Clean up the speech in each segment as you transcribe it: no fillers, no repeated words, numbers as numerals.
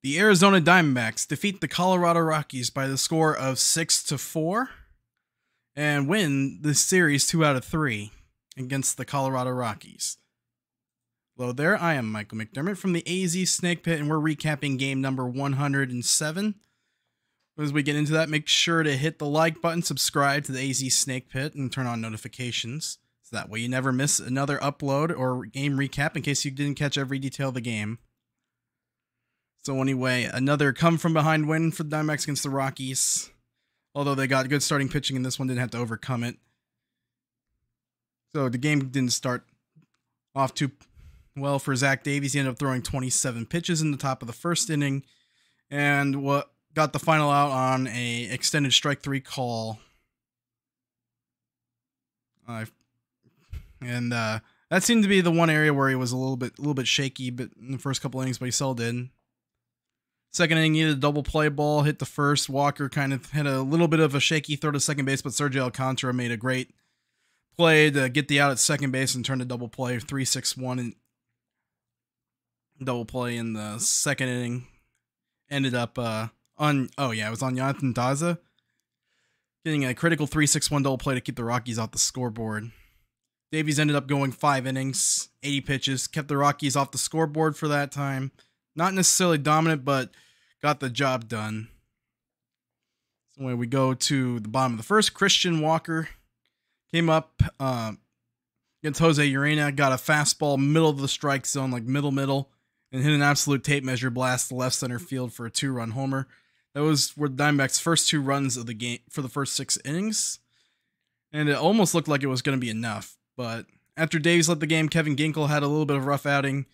The Arizona Diamondbacks defeat the Colorado Rockies by the score of 6-4 and win the series 2 out of 3 against the Colorado Rockies. Hello there, I am Michael McDermott from the AZ Snake Pit, and we're recapping game number 107. As we get into that, make sure to hit the like button, subscribe to the AZ Snake Pit, and turn on notifications. So that way you never miss another upload or game recap in case you didn't catch every detail of the game. So anyway, another come-from-behind win for the Diamondbacks against the Rockies. Although they got good starting pitching in this one, didn't have to overcome it. So the game didn't start off too well for Zach Davies. He ended up throwing 27 pitches in the top of the first inning, and got the final out on a extended strike 3 call. That seemed to be the one area where he was a little bit shaky, but in the first couple innings, but he still did. Second inning, needed a double play ball, hit the first. Walker kind of had a little bit of a shaky throw to second base, but Sergio Alcantara made a great play to get the out at second base and turn to double play, 3-6-1 and double play in the second inning. Ended up it was on Jonathan Daza, getting a critical 3-6-1 double play to keep the Rockies off the scoreboard. Davies ended up going 5 innings, 80 pitches, kept the Rockies off the scoreboard for that time. Not necessarily dominant, but got the job done. So when we go to the bottom of the first, Christian Walker came up against Jose Urena, got a fastball middle of the strike zone, like middle, and hit an absolute tape measure blast to left center field for a 2-run homer. That were the Diamondbacks' first 2 runs of the game for the first 6 innings, and it almost looked like it was going to be enough. But after Davies led the game, Kevin Ginkel had a little bit of a rough outing.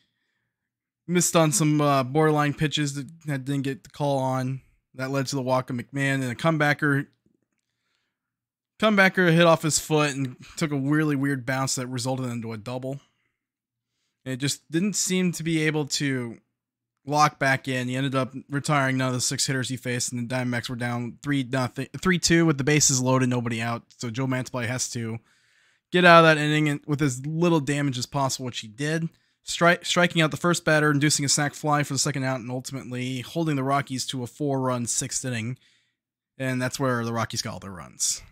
Missed on some borderline pitches that didn't get the call on. That led to the walk of McMahon, and a comebacker hit off his foot and took a really weird bounce that resulted into a double. And it just didn't seem to be able to lock back in. He ended up retiring none of the 6 hitters he faced, and the Diamondbacks were down 3-2 with the bases loaded, nobody out. So Joe Mantiply has to get out of that inning with as little damage as possible, which he did. Striking out the first batter, inducing a sac fly for the second out, and ultimately holding the Rockies to a 4-run 6th inning. And that's where the Rockies got all their runs.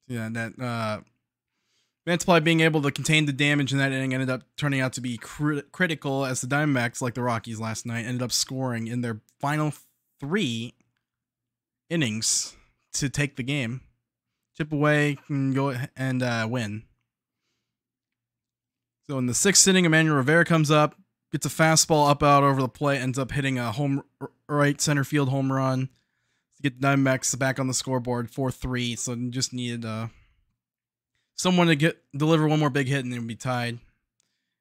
Yeah, that Mantiply being able to contain the damage in that inning ended up turning out to be critical, as the Diamondbacks, like the Rockies last night, ended up scoring in their final 3 innings to take the game, chip away, and go and win. So in the 6th inning, Emmanuel Rivera comes up, gets a fastball up out over the plate, ends up hitting a right center field home run to get the Diamondbacks back on the scoreboard, 4-3. So you just needed someone to deliver one more big hit, and they would be tied.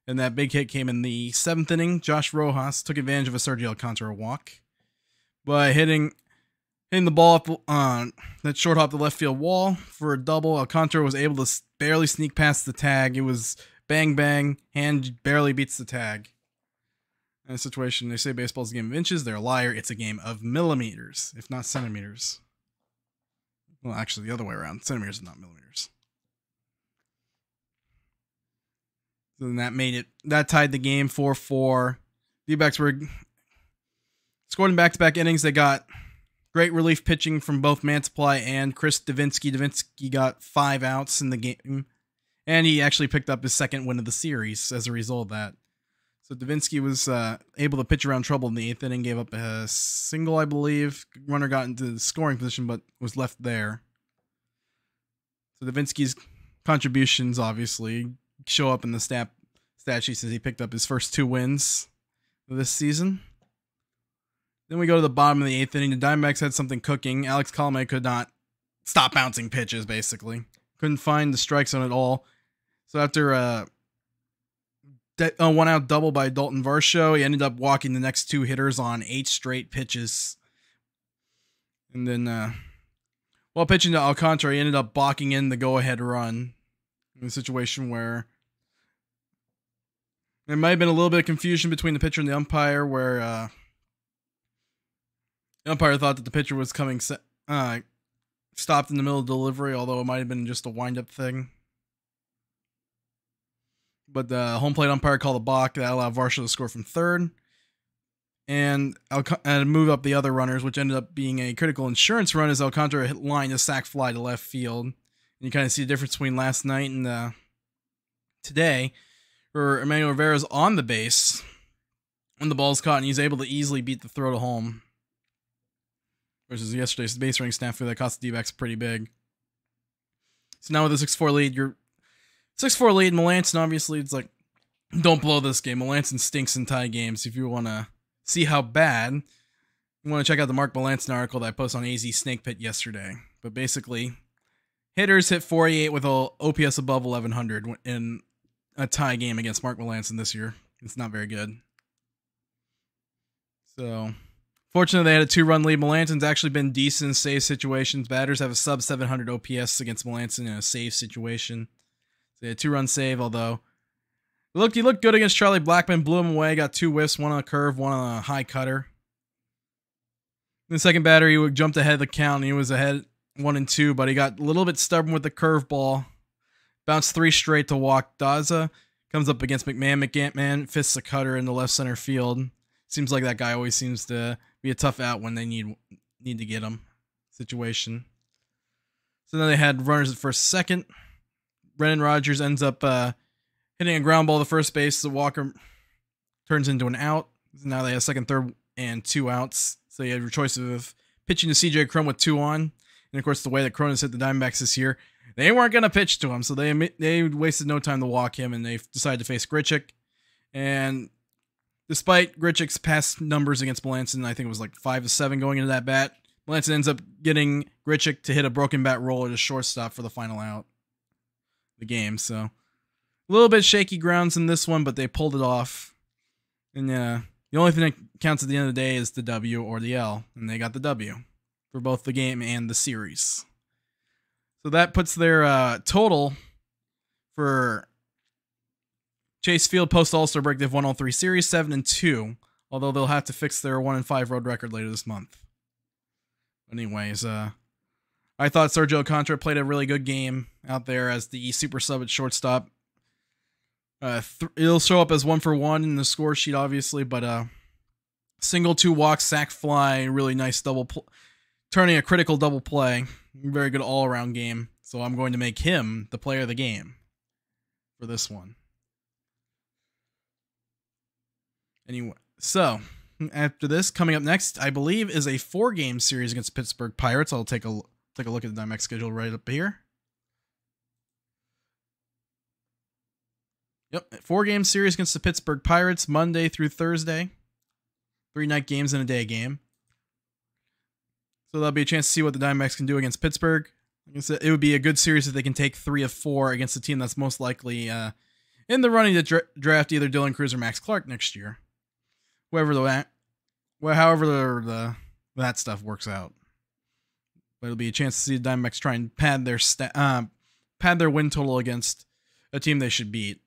And that big hit came in the 7th inning. Josh Rojas took advantage of a Sergio Alcantara walk by hitting the ball up that short hop the left field wall for a double. Alcantara was able to barely sneak past the tag. It was bang, bang, hand barely beats the tag. In a situation, they say baseball's a game of inches. They're a liar. It's a game of millimeters, if not centimeters. Well, actually, the other way around. Centimeters and not millimeters. So then that tied the game 4-4. D-backs were scored in back-to-back innings. They got great relief pitching from both Mantiply and Chris Devenski. Devenski got 5 outs in the game, and he actually picked up his 2nd win of the series as a result of that. So Devenski was able to pitch around trouble in the 8th inning, gave up a single, I believe. Runner got into the scoring position, but was left there. So Devenski's contributions obviously show up in the stat sheet, as he picked up his first 2 wins of this season. Then we go to the bottom of the 8th inning. The Diamondbacks had something cooking. Alex Colome could not stop bouncing pitches, basically. Couldn't find the strike zone at all. So after a 1-out double by Dalton Varsho, he ended up walking the next 2 hitters on 8 straight pitches. And then while pitching to Alcantara, he ended up balking in the go-ahead run in a situation where there might have been a little bit of confusion between the pitcher and the umpire, where the umpire thought that the pitcher was coming stopped in the middle of delivery, although it might have been just a wind-up thing. But the home plate umpire called a balk that allowed Varsho to score from third. and move up the other runners, which ended up being a critical insurance run as Alcantara lined a sac fly to left field. And you kind of see the difference between last night and today, where Emmanuel Rivera's on the base when the ball's caught, and he's able to easily beat the throw to home. Versus yesterday's base running snafu that cost the D-backs pretty big. So now with a 6-4 lead, you're 6-4 lead. Melancon, obviously, it's like, don't blow this game. Melancon stinks in tie games. If you want to see how bad, you want to check out the Mark Melancon article that I posted on AZ Snake Pit yesterday. But basically, hitters hit 488 with a OPS above 1100 in a tie game against Mark Melancon this year. It's not very good. So, fortunately, they had a 2-run lead. Melancon's actually been decent in save situations. Batters have a sub 700 OPS against Melancon in a save situation. So they had a 2-run save, although he looked good against Charlie Blackmon, blew him away, got 2 whiffs, one on a curve, one on a high cutter. In the second batter, he jumped ahead of the count, and he was ahead 1-2, but he got a little bit stubborn with the curveball. Bounced 3 straight to walk. Daza comes up against McMahon. McMahon fists a cutter in the left center field. Seems like that guy always seems to be a tough out when they need to get him situation. So then they had runners at first, second. Brendan Rodgers ends up hitting a ground ball to first base. The Walker turns into an out. Now they have second, third, and 2 outs. So you have your choice of pitching to CJ Cron with 2 on. And of course, the way that Cron has hit the Diamondbacks this year, they weren't going to pitch to him. So they wasted no time to walk him, and they decided to face Grichuk. And despite Grichuk's past numbers against Melancon, I think it was like 5-7 going into that bat, Melancon ends up getting Grichuk to hit a broken bat roller to shortstop for the final out of the game. So a little bit shaky grounds in this one, but they pulled it off. And the only thing that counts at the end of the day is the W or the L, and they got the W for both the game and the series. So that puts their total for Chase Field post All-Star break. They've won all 3 series, 7-2, although they'll have to fix their 1-5 road record later this month. Anyways, I thought Sergio Alcantara played a really good game out there as the super sub at shortstop. It'll show up as 1-for-1 in the score sheet, obviously, but single, 2 walks, sac fly, really nice double turning a critical double play. Very good all-around game. So I'm going to make him the player of the game for this one. Anyway, so after this, coming up next, I believe, is a 4-game series against Pittsburgh Pirates. I'll take a look at the Diamondback schedule right up here. Yep, 4-game series against the Pittsburgh Pirates, Monday through Thursday. 3 night games and a day game. So that'll be a chance to see what the Diamondbacks can do against Pittsburgh. Like I said, it would be a good series if they can take 3 of 4 against the team that's most likely in the running to draft either Dylan Cruz or Max Clark next year. However that stuff works out. But it'll be a chance to see the Diamondbacks try and pad their win total against a team they should beat.